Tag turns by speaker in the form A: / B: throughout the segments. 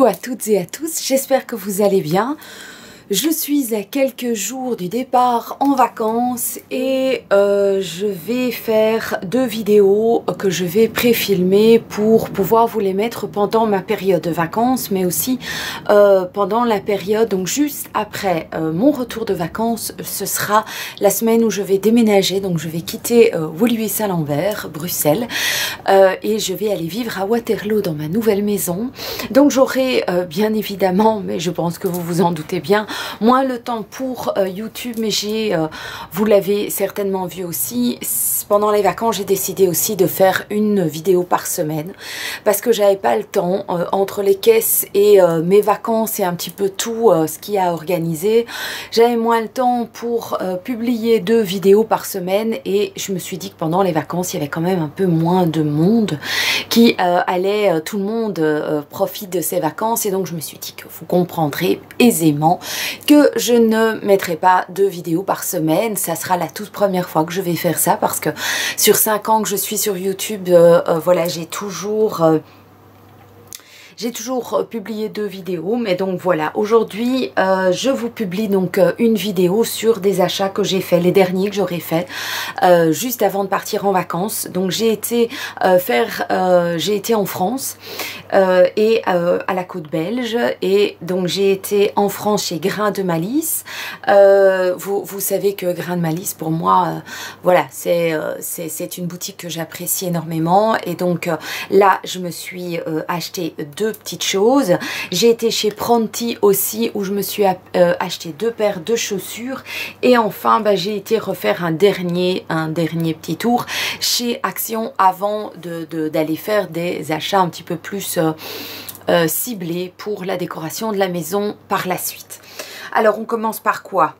A: Coucou à toutes et à tous, j'espère que vous allez bien. Je suis à quelques jours du départ en vacances et je vais faire 2 vidéos que je vais pré-filmer pour pouvoir vous les mettre pendant ma période de vacances, mais aussi pendant la période, donc juste après mon retour de vacances, ce sera la semaine où je vais déménager, donc je vais quitter Woluwe-Saint-Lambert, Bruxelles, et je vais aller vivre à Waterloo dans ma nouvelle maison. Donc j'aurai bien évidemment, mais je pense que vous vous en doutez bien, moins le temps pour YouTube, mais vous l'avez certainement vu aussi, pendant les vacances j'ai décidé aussi de faire une vidéo par semaine parce que j'avais pas le temps entre les caisses et mes vacances et un petit peu tout ce qu'il y a à organiser. J'avais moins le temps pour publier 2 vidéos par semaine et je me suis dit que pendant les vacances il y avait quand même un peu moins de monde qui allait, tout le monde profite de ses vacances, et donc je me suis dit que vous comprendrez aisément que je ne mettrai pas 2 vidéos par semaine. Ça sera la toute première fois que je vais faire ça parce que sur 5 ans que je suis sur YouTube, voilà, j'ai toujours publié 2 vidéos, mais donc voilà, aujourd'hui je vous publie donc une vidéo sur des achats que j'ai fait, les derniers que j'aurais fait juste avant de partir en vacances. Donc j'ai été en France et à la côte belge, et donc j'ai été en France chez Grain de Malice. Vous savez que Grain de Malice pour moi, voilà, c'est une boutique que j'apprécie énormément, et donc là je me suis acheté 2 petites choses. J'ai été chez Pronti aussi où je me suis acheté 2 paires de chaussures, et enfin j'ai été refaire un dernier petit tour chez Action avant d'aller faire des achats un petit peu plus ciblés pour la décoration de la maison par la suite. Alors on commence par quoi?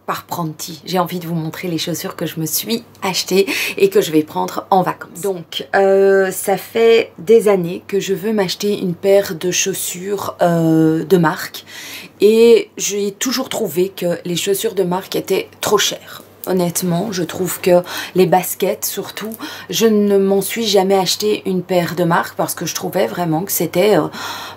A: Par Pronti. J'ai envie de vous montrer les chaussures que je me suis achetées et que je vais prendre en vacances. Donc ça fait des années que je veux m'acheter une paire de chaussures de marque, et j'ai toujours trouvé que les chaussures de marque étaient trop chères. Honnêtement, je trouve que les baskets surtout, je ne m'en suis jamais acheté une paire de marque parce que je trouvais vraiment que c'était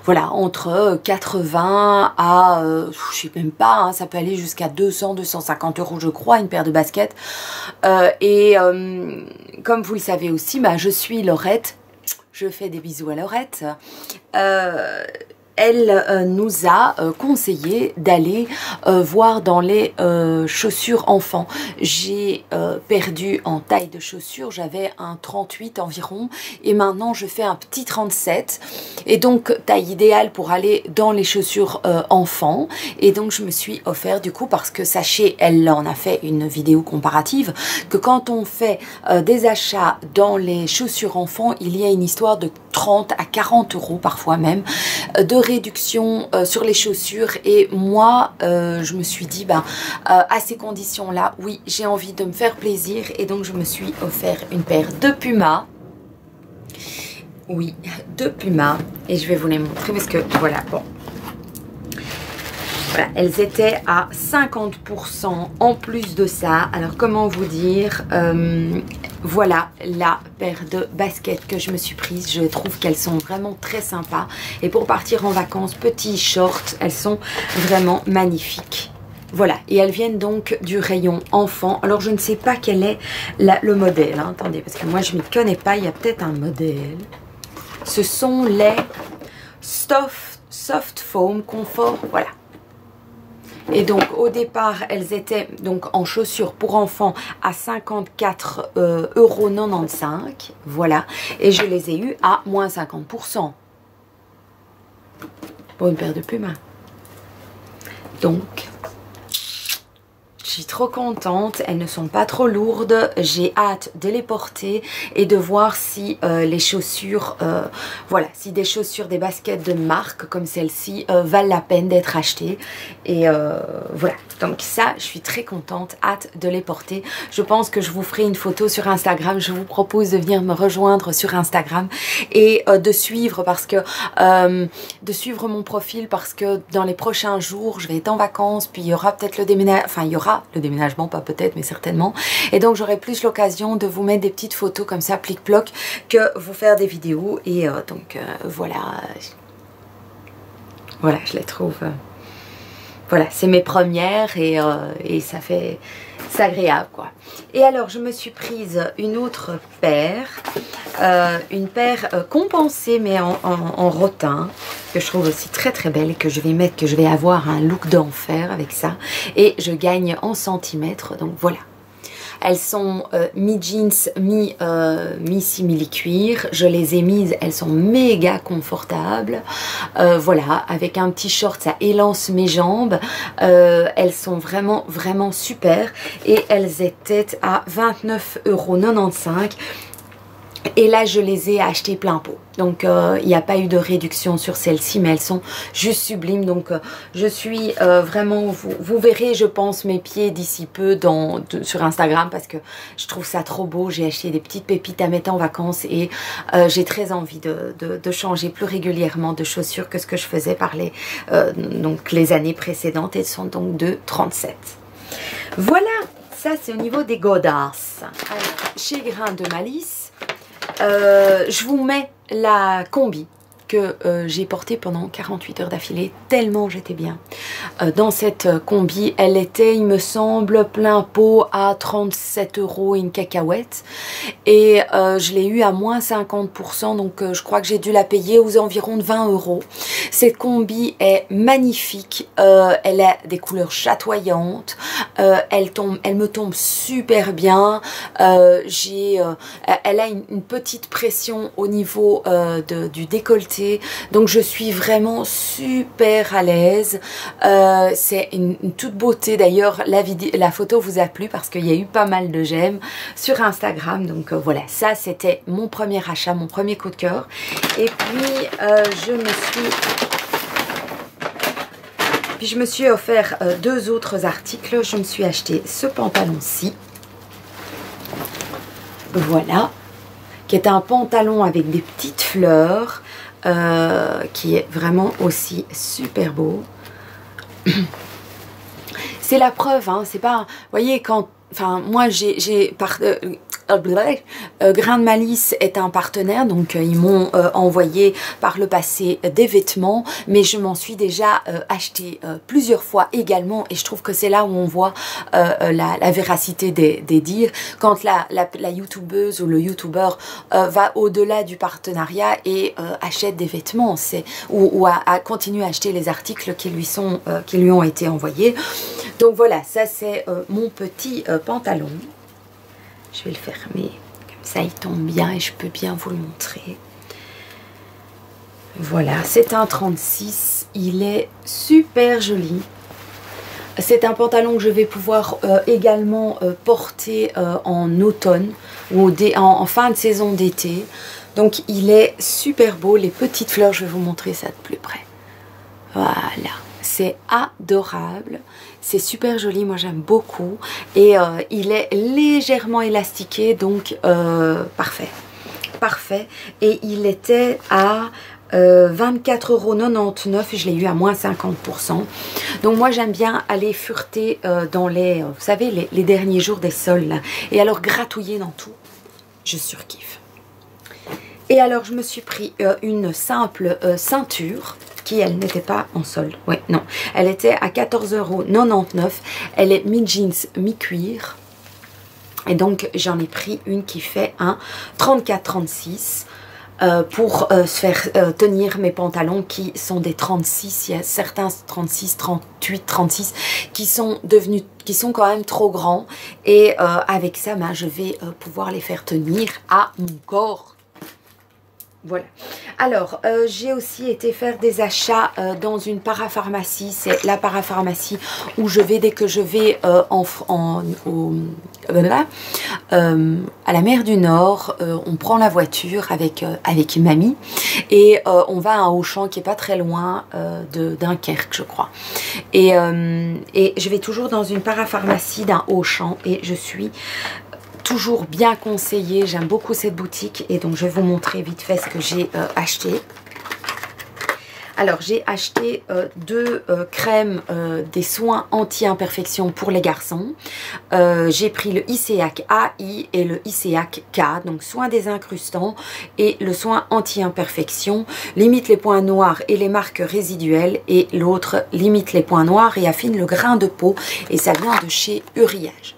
A: voilà, entre 80 à je sais même pas, hein, ça peut aller jusqu'à 200-250 € je crois, une paire de baskets. Comme vous le savez aussi, je suis Laurette, je fais des bisous à Laurette. Elle nous a conseillé d'aller voir dans les chaussures enfants. J'ai perdu en taille de chaussures, j'avais un 38 environ et maintenant je fais un petit 37, et donc taille idéale pour aller dans les chaussures enfants. Et donc je me suis offert du coup, parce que sachez, elle en a fait une vidéo comparative, que quand on fait des achats dans les chaussures enfants, il y a une histoire de 30 à 40 € parfois même de réduction sur les chaussures. Et moi je me suis dit à ces conditions là, oui, j'ai envie de me faire plaisir, et donc je me suis offert une paire de Puma. Oui, de Puma, et je vais vous les montrer parce que voilà, bon, voilà, elles étaient à 50% en plus de ça. Alors comment vous dire, voilà la paire de baskets que je me suis prise. Je trouve qu'elles sont vraiment très sympas, et pour partir en vacances, petits shorts, elles sont vraiment magnifiques. Voilà, et elles viennent donc du rayon enfant. Alors je ne sais pas quel est le modèle, hein. Attendez, parce que moi je ne m'y connais pas, il y a peut-être un modèle. Ce sont les Soft Foam Comfort, voilà. Et donc au départ elles étaient donc en chaussures pour enfants à 54,95 €, voilà, et je les ai eues à moins 50% pour une paire de Puma. Donc je suis trop contente, elles ne sont pas trop lourdes, j'ai hâte de les porter et de voir si les chaussures, voilà, si des chaussures, des baskets de marque comme celle-ci valent la peine d'être achetées. Et voilà, donc ça, je suis très contente, hâte de les porter. Je pense que je vous ferai une photo sur Instagram, je vous propose de venir me rejoindre sur Instagram et de suivre, parce que de suivre mon profil, parce que dans les prochains jours, je vais être en vacances, puis il y aura peut-être le déménagement, enfin il y aura le déménagement, pas peut-être mais certainement, et donc j'aurai plus l'occasion de vous mettre des petites photos comme ça plic-ploc que vous faire des vidéos. Et donc voilà, voilà, je les trouve... voilà, c'est mes premières et c'est agréable quoi. Et alors je me suis prise une autre paire, une paire compensée mais en rotin, que je trouve aussi très très belle et que je vais mettre, que je vais avoir un look d'enfer avec ça. Et je gagne en centimètres, donc voilà. Elles sont mi-jeans, mi-simili-cuir. Je les ai mises, elles sont méga confortables. Voilà, avec un petit short, ça élance mes jambes. Elles sont vraiment, vraiment super. Et elles étaient à 29,95 €. Et là, je les ai achetées plein pot. Donc, il n'y a pas eu de réduction sur celles-ci, mais elles sont juste sublimes. Donc, je suis vraiment... Vous verrez, je pense, mes pieds d'ici peu sur Instagram parce que je trouve ça trop beau. J'ai acheté des petites pépites à mettre en vacances et j'ai très envie de changer plus régulièrement de chaussures que ce que je faisais par donc les années précédentes. Elles sont donc de 37. Voilà, ça c'est au niveau des godasses. Alors, chez Grain de Malice, je vous mets la combi que j'ai portée pendant 48 heures d'affilée, tellement j'étais bien. Dans cette combi, elle était, il me semble, plein pot à 37 € et une cacahuète. Et je l'ai eu à moins 50%, donc je crois que j'ai dû la payer aux environs de 20 €. Cette combi est magnifique, elle a des couleurs chatoyantes, elle me tombe super bien. Elle a une petite pression au niveau du décolleté. Donc je suis vraiment super à l'aise. C'est une toute beauté. D'ailleurs, la photo vous a plu parce qu'il y a eu pas mal de j'aime sur Instagram. Donc voilà, ça c'était mon premier achat, mon premier coup de cœur. Et puis je me suis offert deux autres articles. Je me suis acheté ce pantalon-ci. Voilà, qui est un pantalon avec des petites fleurs. Qui est vraiment aussi super beau. C'est la preuve, hein, c'est pas... Vous voyez, quand... Enfin, moi, Grain de Malice est un partenaire, donc ils m'ont envoyé par le passé des vêtements, mais je m'en suis déjà acheté plusieurs fois également, et je trouve que c'est là où on voit la véracité des dires, quand la youtubeuse ou le youtubeur va au-delà du partenariat et achète des vêtements, ou continue à acheter les articles qui lui ont été envoyés. Donc voilà, ça c'est mon petit pantalon. Je vais le fermer, comme ça il tombe bien et je peux bien vous le montrer. Voilà, c'est un 36, il est super joli. C'est un pantalon que je vais pouvoir également porter en automne ou en fin de saison d'été. Donc il est super beau, les petites fleurs, je vais vous montrer ça de plus près. Voilà. C'est adorable, c'est super joli, moi j'aime beaucoup et il est légèrement élastiqué, donc parfait, parfait. Et il était à 24,99 €, je l'ai eu à moins 50%. Donc moi j'aime bien aller fureter dans vous savez, les derniers jours des soldes là, et alors gratouiller dans tout, je surkiffe. Et alors je me suis pris une simple ceinture qui elle n'était pas en solde, ouais non, elle était à 14,99 €, elle est mi-jeans, mi-cuir, et donc j'en ai pris une qui fait un 34-36 pour se faire tenir mes pantalons qui sont des 36, il y a certains 36, 38, 36 qui sont quand même trop grands, et avec ça ben, je vais pouvoir les faire tenir à mon corps. Voilà. Alors, j'ai aussi été faire des achats dans une parapharmacie. C'est la parapharmacie où je vais dès que je vais à la mer du Nord. On prend la voiture avec mamie et on va à un Auchan qui est pas très loin de Dunkerque, je crois. Et je vais toujours dans une parapharmacie d'un Auchan et je suis toujours bien conseillée, j'aime beaucoup cette boutique et donc je vais vous montrer vite fait ce que j'ai acheté. Alors j'ai acheté deux crèmes des soins anti-imperfection pour les garçons. J'ai pris le ICEAC AI et le ICEAC K, donc soin désincrustant et le soin anti-imperfection, limite les points noirs et les marques résiduelles, et l'autre limite les points noirs et affine le grain de peau, et ça vient de chez Uriage.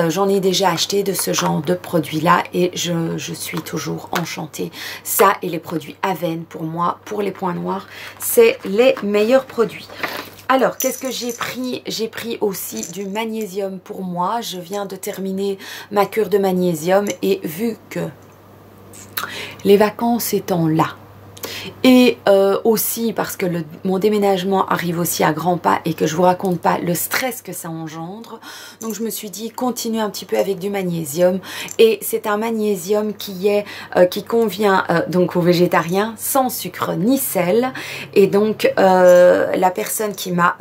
A: J'en ai déjà acheté de ce genre de produits là et je suis toujours enchantée. Ça et les produits Aven, pour moi, pour les points noirs, c'est les meilleurs produits. Alors, qu'est-ce que j'ai pris? J'ai pris aussi du magnésium pour moi. Je viens de terminer ma cure de magnésium et vu que les vacances étant là, et aussi parce que mon déménagement arrive aussi à grands pas et que je vous raconte pas le stress que ça engendre, donc je me suis dit continue un petit peu avec du magnésium, et c'est un magnésium qui convient donc aux végétariens, sans sucre ni sel, et donc la personne qui m'a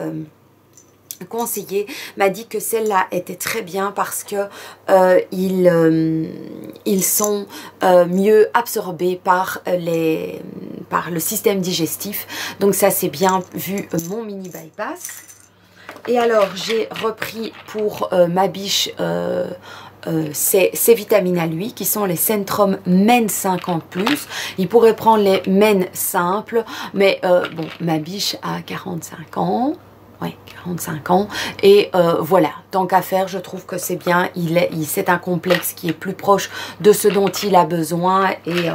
A: conseillé m'a dit que celle-là était très bien parce que ils sont mieux absorbés par le système digestif, donc ça c'est bien vu mon mini bypass. Et alors j'ai repris pour ma biche ces vitamines à lui qui sont les Centrum Men 50+. Il pourrait prendre les Men simples, mais bon, ma biche a 45 ans. Ouais, 45 ans. Et voilà, tant qu'à faire, je trouve que c'est bien. C'est un complexe qui est plus proche de ce dont il a besoin. Et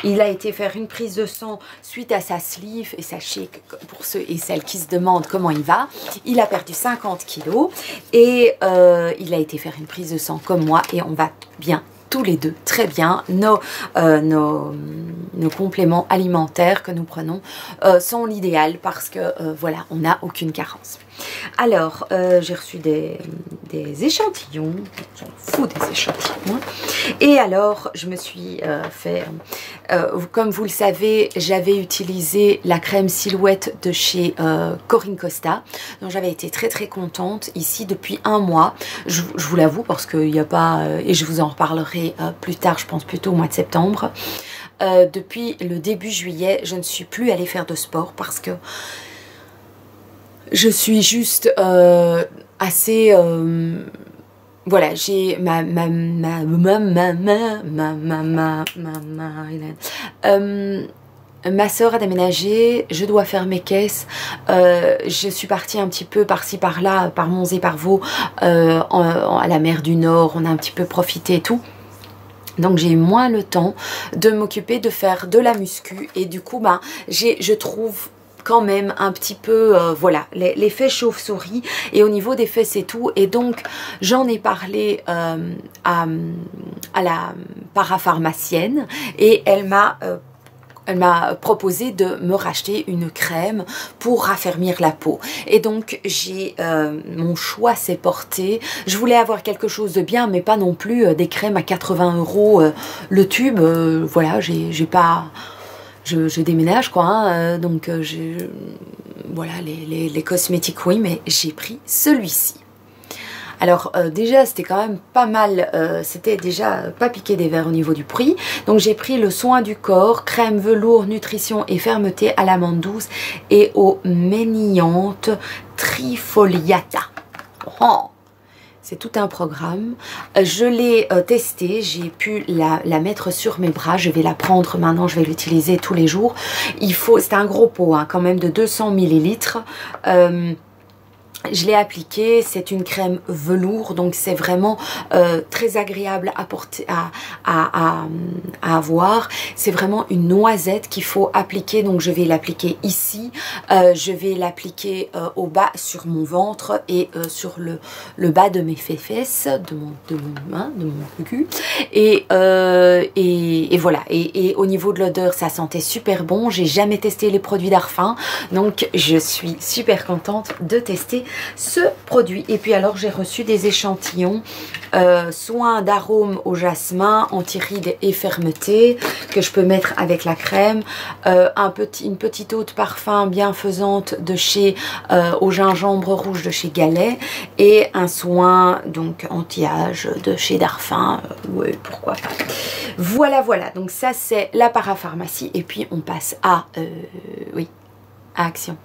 A: il a été faire une prise de sang suite à sa sleeve. Et sachez que pour ceux et celles qui se demandent comment il va, il a perdu 50 kilos. Et il a été faire une prise de sang comme moi. Et on va bien tous les deux, très bien. Nos compléments alimentaires que nous prenons sont l'idéal parce que voilà, on n'a aucune carence. Alors, j'ai reçu des échantillons, j'en fous des échantillons. Et alors, je me suis fait, comme vous le savez, j'avais utilisé la crème Silhouette de chez Corinne Costa, dont j'avais été très très contente ici depuis un mois. Je vous l'avoue parce qu'il n'y a pas, et je vous en reparlerai plus tard, je pense plutôt au mois de septembre. Depuis le début juillet, je ne suis plus allée faire de sport parce que je suis juste assez... voilà, j'ai ma soeur a déménagé, je dois faire mes caisses, je suis partie un petit peu par-ci par-là, par Monts et par Vaux, à la mer du Nord, on a un petit peu profité et tout. Donc j'ai moins le temps de m'occuper de faire de la muscu et du coup bah, je trouve quand même un petit peu, voilà, l'effet chauve-souris, et au niveau des fesses et tout, et donc j'en ai parlé à la parapharmacienne et elle m'a proposé de me racheter une crème pour raffermir la peau. Et donc mon choix s'est porté. Je voulais avoir quelque chose de bien, mais pas non plus des crèmes à 80 € le tube. Voilà, j'ai pas... Je déménage quoi, hein, donc voilà, les cosmétiques oui, mais j'ai pris celui-ci. Alors déjà c'était quand même pas mal, c'était déjà pas piqué des verres au niveau du prix. Donc j'ai pris le soin du corps, crème velours, nutrition et fermeté à l'amande douce et aux ménillantes trifoliata. Oh, c'est tout un programme. Je l'ai testé, j'ai pu la mettre sur mes bras. Je vais la prendre maintenant, je vais l'utiliser tous les jours. C'est un gros pot hein, quand même de 200 millilitres. Je l'ai appliqué, c'est une crème velours, donc c'est vraiment très agréable à porter, à avoir. C'est vraiment une noisette qu'il faut appliquer, donc je vais l'appliquer ici, je vais l'appliquer au bas sur mon ventre et sur le bas de mes fesses, de mon cul. Et voilà, et au niveau de l'odeur, ça sentait super bon. J'ai jamais testé les produits Darphin, donc je suis super contente de tester ce produit. Et puis alors j'ai reçu des échantillons soins d'arôme au jasmin, anti-rides et fermeté que je peux mettre avec la crème, une petite eau de parfum bienfaisante de chez au gingembre rouge de chez Galet, et un soin donc anti-âge de chez Darphin, ouais, pourquoi pas. Voilà, donc ça c'est la parapharmacie, et puis on passe à oui, à Action.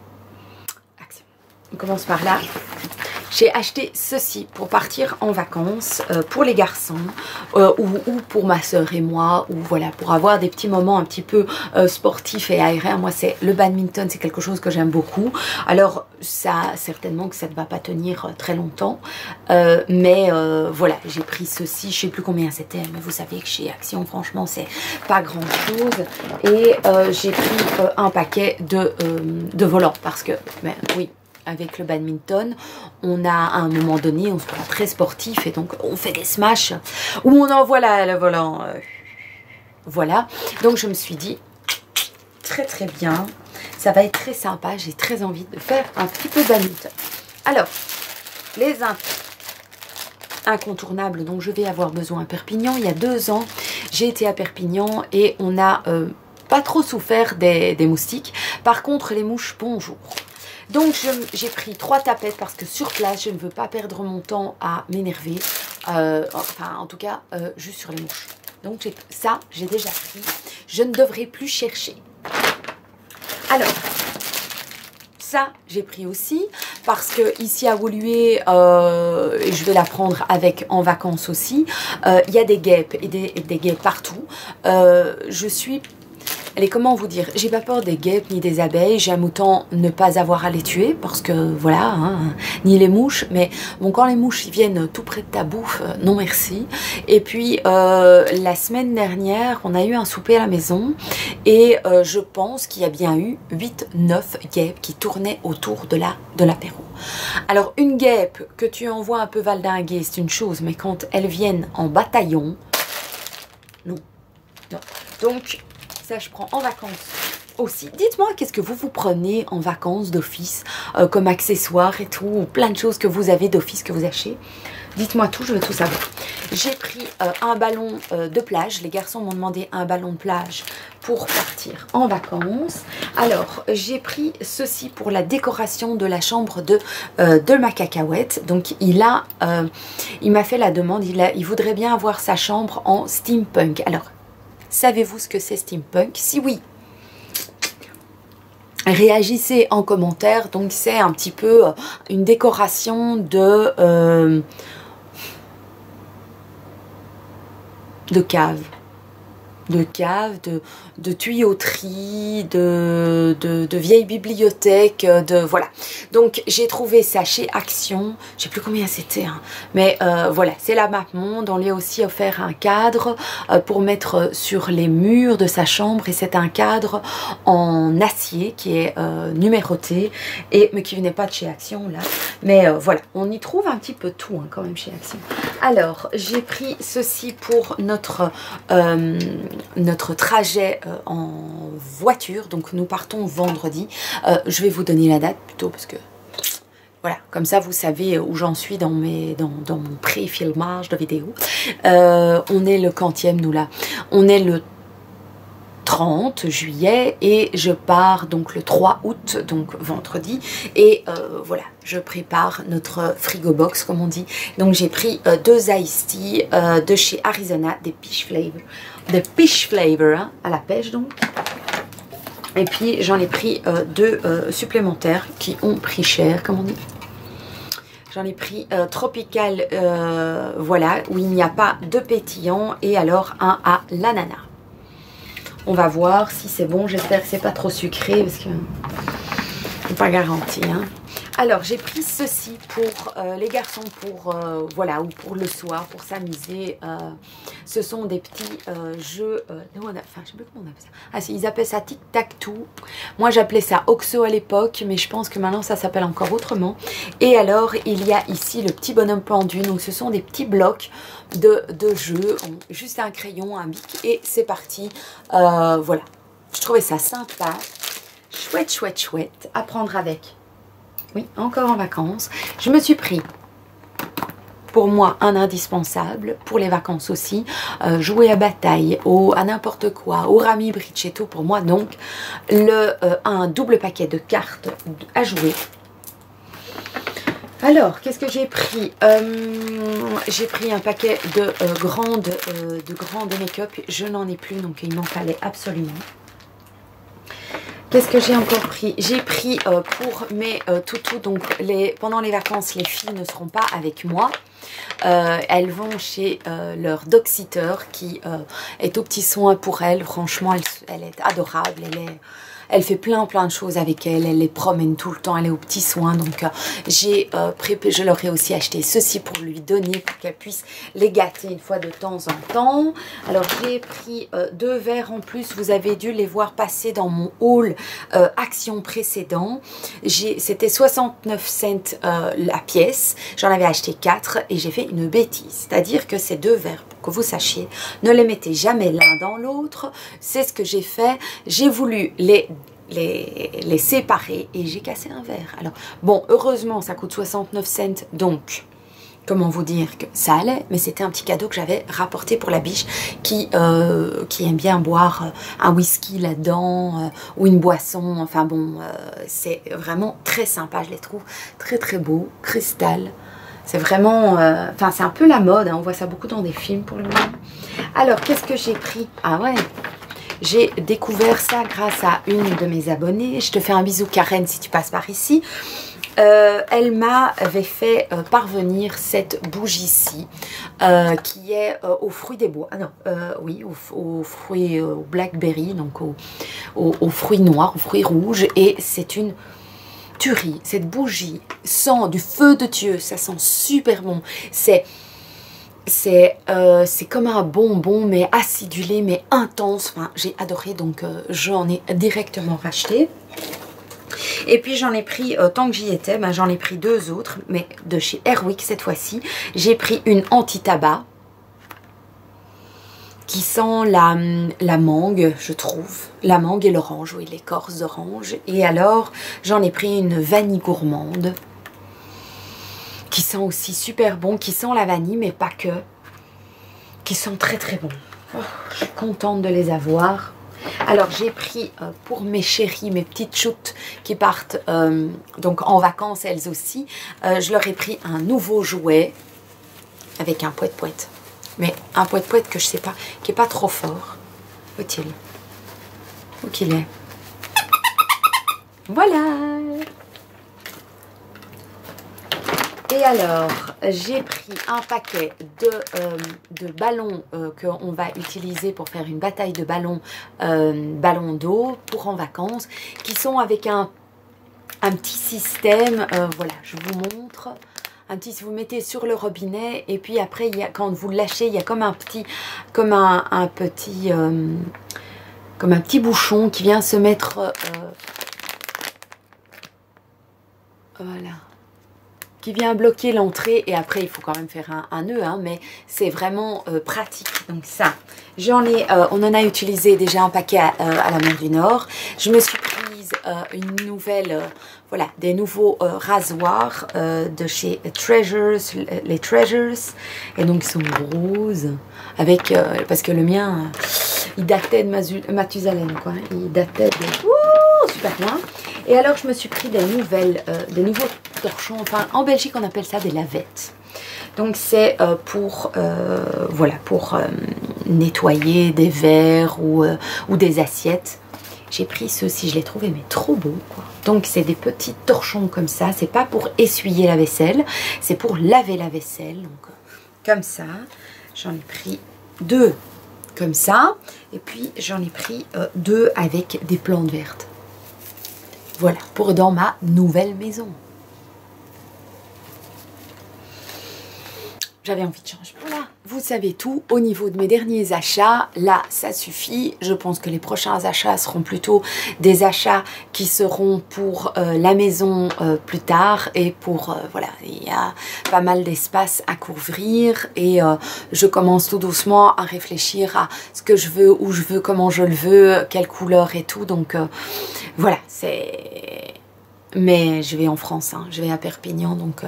A: Action. On commence par là. J'ai acheté ceci pour partir en vacances pour les garçons ou pour ma soeur et moi, ou voilà, pour avoir des petits moments un petit peu sportifs et aériens. Moi, c'est le badminton, c'est quelque chose que j'aime beaucoup. Alors, ça, certainement que ça ne va pas tenir très longtemps, mais voilà, j'ai pris ceci, je sais plus combien c'était, mais vous savez que chez Action, franchement, c'est pas grand chose. Et j'ai pris un paquet de volants parce que, ben, oui, avec le badminton, on a à un moment donné, on se prend très sportif et donc on fait des smashs où on envoie le volant. Voilà, donc je me suis dit, très très bien, ça va être très sympa, j'ai très envie de faire un petit peu de badminton. Alors, les incontournables dont je vais avoir besoin à Perpignan, il y a 2 ans, j'ai été à Perpignan et on n'a pas trop souffert des moustiques. Par contre, les mouches, bonjour. Donc j'ai pris 3 tapettes parce que sur place, je ne veux pas perdre mon temps à m'énerver. Enfin, en tout cas, juste sur les mouches. Donc ça, j'ai déjà pris. Je ne devrais plus chercher. Alors, ça, j'ai pris aussi parce que ici à Woluwe, je vais la prendre avec en vacances aussi. Il y a des guêpes et des guêpes partout. Je suis... Allez, comment vous dire, j'ai pas peur des guêpes ni des abeilles, j'aime autant ne pas avoir à les tuer parce que voilà, hein, ni les mouches, mais bon, quand les mouches ils viennent tout près de ta bouffe, non merci. Et puis la semaine dernière, on a eu un souper à la maison et je pense qu'il y a bien eu 8-9 guêpes qui tournaient autour de l'apéro. Alors une guêpe que tu envoies un peu valdinguer, c'est une chose, mais quand elles viennent en bataillon, non, non. Donc ça, je prends en vacances aussi. Dites-moi, qu'est-ce que vous prenez en vacances d'office comme accessoires et tout, ou plein de choses que vous avez d'office que vous achetez. Dites-moi tout, je veux tout savoir. J'ai pris un ballon de plage. Les garçons m'ont demandé un ballon de plage pour partir en vacances. Alors, j'ai pris ceci pour la décoration de la chambre de ma cacahuète. Donc, il m'a fait la demande, il voudrait bien avoir sa chambre en steampunk. Alors, savez-vous ce que c'est steampunk? Si oui, réagissez en commentaire. Donc c'est un petit peu une décoration de cave. De tuyauterie, de vieilles bibliothèques, voilà. Donc j'ai trouvé ça chez Action, je sais plus combien c'était, hein, mais voilà, c'est la map monde. On lui a aussi offert un cadre pour mettre sur les murs de sa chambre et c'est un cadre en acier qui est numéroté mais qui venait pas de chez Action là, mais voilà, on y trouve un petit peu tout hein, quand même chez Action. Alors j'ai pris ceci pour notre trajet en voiture, donc nous partons vendredi. Je vais vous donner la date plutôt parce que voilà, comme ça vous savez où j'en suis dans mon pré-filmage de vidéo. On est le quantième nous là, on est le 30 juillet et je pars donc le 3 août, donc vendredi, et voilà, je prépare notre frigo box comme on dit. Donc j'ai pris 2 iced tea de chez Arizona, des peach flavor hein, à la pêche donc. Et puis j'en ai pris 2 supplémentaires qui ont pris cher, comme on dit. J'en ai pris tropical, voilà, où il n'y a pas de pétillant, et alors un à l'ananas. On va voir si c'est bon, j'espère que c'est pas trop sucré parce que c'est pas garanti hein. Alors j'ai pris ceci pour les garçons, pour voilà, ou pour le soir, pour s'amuser. Ce sont des petits jeux, enfin je sais plus comment on appelle ça. Ah si, ils appellent ça tic-tac-toe. Moi j'appelais ça Oxo à l'époque, mais je pense que maintenant ça s'appelle encore autrement. Et alors il y a ici le petit bonhomme pendu, donc ce sont des petits blocs de jeux, juste un crayon, un bic et c'est parti. Voilà, je trouvais ça sympa, chouette, chouette, chouette, à prendre avec. Oui, encore en vacances. Je me suis pris, pour moi, un indispensable, pour les vacances aussi, jouer à bataille, à n'importe quoi, au rami bridge et tout, pour moi, donc, un double paquet de cartes à jouer. Alors, qu'est-ce que j'ai pris? J'ai pris un paquet de grandes make-up. Je n'en ai plus, donc il m'en fallait absolument. Qu'est-ce que j'ai encore pris? J'ai pris pour mes toutous, donc pendant les vacances, les filles ne seront pas avec moi. Elles vont chez leur dog-sitter qui est au petit soin pour elles. Franchement, elle est adorable, elle fait plein de choses avec elles, elle les promène tout le temps, elle est au petit soin. Donc je leur ai aussi acheté ceci pour lui donner, pour qu'elle puisse les gâter une fois de temps en temps. Alors j'ai pris 2 verres en plus, vous avez dû les voir passer dans mon haul Action précédent. C'était 69 cents la pièce, j'en avais acheté 4 et j'ai fait une bêtise. C'est-à-dire que ces 2 verres, pour que vous sachiez, ne les mettez jamais l'un dans l'autre. C'est ce que j'ai fait, j'ai voulu les séparer et j'ai cassé un verre. Alors bon, heureusement ça coûte 69 cents, donc comment vous dire que ça allait, mais c'était un petit cadeau que j'avais rapporté pour la biche qui aime bien boire un whisky là-dedans ou une boisson. Enfin bon, c'est vraiment très sympa, je les trouve très très beaux, cristal. C'est vraiment, enfin c'est un peu la mode, hein, on voit ça beaucoup dans des films pour le moment. Alors qu'est-ce que j'ai pris? Ah ouais, j'ai découvert ça grâce à une de mes abonnées. Je te fais un bisou Karen si tu passes par ici. Elle m'avait fait parvenir cette bougie-ci qui est aux fruits des bois. Ah non, oui, aux fruits au blackberry, donc aux fruits noirs, aux fruits rouges. Et c'est une tuerie. Cette bougie sent du feu de Dieu, ça sent super bon. C'est comme un bonbon mais acidulé mais intense. Enfin, j'ai adoré, donc j'en ai directement racheté. Et puis j'en ai pris, tant que j'y étais, ben, j'en ai pris 2 autres, mais de chez Airwick cette fois-ci. J'ai pris une anti-tabac qui sent la mangue, je trouve. La mangue et l'orange, oui, l'écorce d'orange. Et alors, j'en ai pris une vanille gourmande qui sent aussi super bon, qui sent la vanille, mais pas que. Qui sent très très bon. Oh, je suis contente de les avoir. Alors j'ai pris pour mes chéris, mes petites choutes qui partent donc en vacances elles aussi, je leur ai pris un nouveau jouet avec un poète-poète. Mais un poète-poète que je sais pas, qui est pas trop fort. Où est-il? Où qu'il est? Voilà. Et alors, j'ai pris un paquet de ballons qu'on va utiliser pour faire une bataille de ballons, ballons d'eau pour en vacances, qui sont avec un petit système, voilà, je vous montre. Un petit, si vous mettez sur le robinet, et puis après, il y a, quand vous le lâchez, il y a comme un petit, comme un petit bouchon qui vient se mettre, voilà, qui vient bloquer l'entrée, et après il faut quand même faire un nœud, hein, mais c'est vraiment pratique. Donc ça, j'en ai, on en a utilisé déjà un paquet à la mer du Nord. Je me suis prise une nouvelle, voilà, des nouveaux rasoirs de chez Treasures, les Treasures, et donc ils sont roses, avec, parce que le mien, il datait de Mathusalem, quoi, il datait de, super loin. Et alors je me suis pris des nouveaux torchons, enfin en Belgique on appelle ça des lavettes. Donc c'est pour, voilà, pour nettoyer des verres ou des assiettes. J'ai pris ceux-ci, je les trouvais mais trop beaux, quoi. Donc c'est des petits torchons comme ça, c'est pas pour essuyer la vaisselle, c'est pour laver la vaisselle. Donc comme ça, j'en ai pris 2 comme ça, et puis j'en ai pris 2 avec des plantes vertes. Voilà, pour dans ma nouvelle maison. J'avais envie de changer. Voilà, vous savez tout au niveau de mes derniers achats. Là, ça suffit. Je pense que les prochains achats seront plutôt des achats qui seront pour la maison plus tard. Et pour, voilà, il y a pas mal d'espace à couvrir. Et je commence tout doucement à réfléchir à ce que je veux, où je veux, comment je le veux, quelle couleur et tout. Donc, voilà, c'est... Mais je vais en France, hein, je vais à Perpignan, donc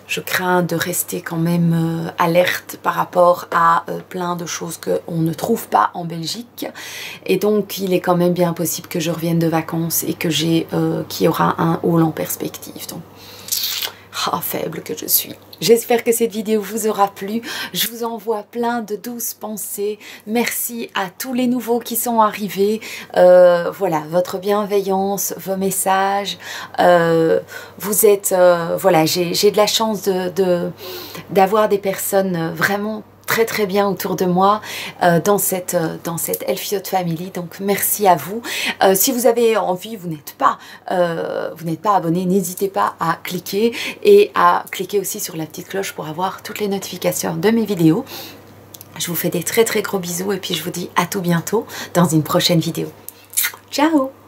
A: je crains de rester quand même alerte par rapport à plein de choses qu'on ne trouve pas en Belgique. Et donc il est quand même bien possible que je revienne de vacances et que qu'il y aura un haul en perspective. Donc, faible que je suis. J'espère que cette vidéo vous aura plu. Je vous envoie plein de douces pensées. Merci à tous les nouveaux qui sont arrivés. Voilà, votre bienveillance, vos messages. Vous êtes... voilà, j'ai de la chance d'avoir des personnes vraiment très bien autour de moi dans cette Elfiote Family. Donc merci à vous. Si vous avez envie, vous n'êtes pas abonné, n'hésitez pas à cliquer et à cliquer aussi sur la petite cloche pour avoir toutes les notifications de mes vidéos. Je vous fais des très gros bisous et puis je vous dis à tout bientôt dans une prochaine vidéo. Ciao!